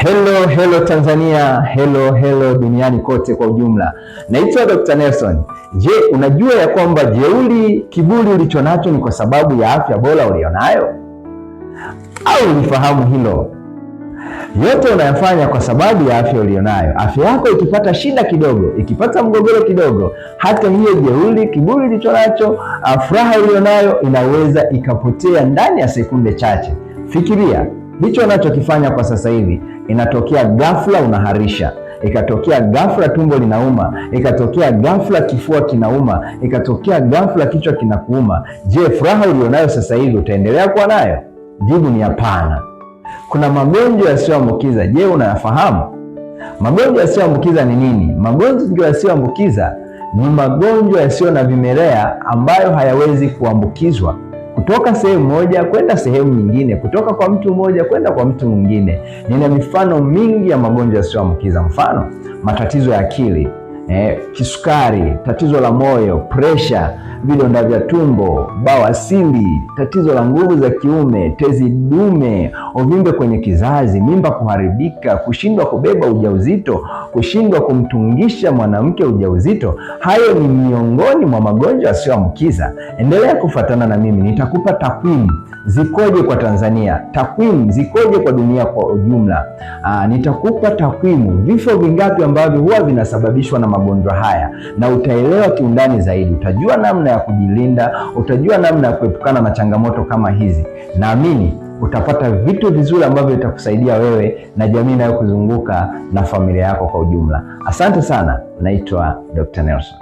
Hello Tanzania, hello duniani kote kwa ujumla. Naitwa Dr. Nelson. Je, unajua ya kwamba kiburi ulicho nacho ni kwa sababu ya afya bora ulionayo? Au ulifahamu hilo? Yote unayofanya kwa sababu ya afya ulionayo. Afya yako ikipata shida kidogo, ikipata mgogoro kidogo, hata hiyo kiburi ulicho nacho, furaha ulionayo inaweza ikapotea ndani ya sekunde chache. Fikiria, hicho unachokifanya kwa sasa hivi, inatokea ghafla unaharisha, ikatokea ghafla tumbo linauma, ikatokea ghafla kifua kinauma, ikatokea ghafla kichwa kinakuuma. Je, furaha ulionayo sasa hivi utaendelea kuwa nayo? Jibu ni hapana. Kuna magonjwa yasiyoambukiza. Je, unayafahamu? Magonjwa yasiyoambukiza ni nini? Magonjwa yasiyoambukiza ni magonjwa yasiyo na vimelea ambayo hayawezi kuambukizwa kutoka sehemu moja kwenda sehemu nyingine, kutoka kwa mtu mmoja kwenda kwa mtu mwingine. Nina mifano mingi ya magonjwa yasiyoambukiza. Mfano, matatizo ya akili, kisukari, tatizo la moyo, presha, vidonda vya tumbo, bawasiri, tatizo la nguvu za kiume, tezi dume, uvimbe kwenye kizazi, mimba kuharibika, kushindwa kubeba ujauzito, kushindwa kumtungisha mwanamke ujauzito. Hayo ni miongoni mwa magonjwa yasiyoambukiza. Endelea kufuatana na mimi, nitakupa takwimu zikoje kwa Tanzania, takwimu zikoje kwa dunia kwa ujumla. Nitakupa takwimu, vifo vingapi ambavyo huwa vinasababishwa na magonjwa haya, na utaelewa kiundani zaidi. Utajua namna ya kujilinda, utajua namna ya kuepukana na changamoto kama hizi. Naamini utapata vitu vizuri ambavyo vitakusaidia wewe na jamii inayokuzunguka na familia yako kwa ujumla. Asante sana. Naitwa Dr. Nelson.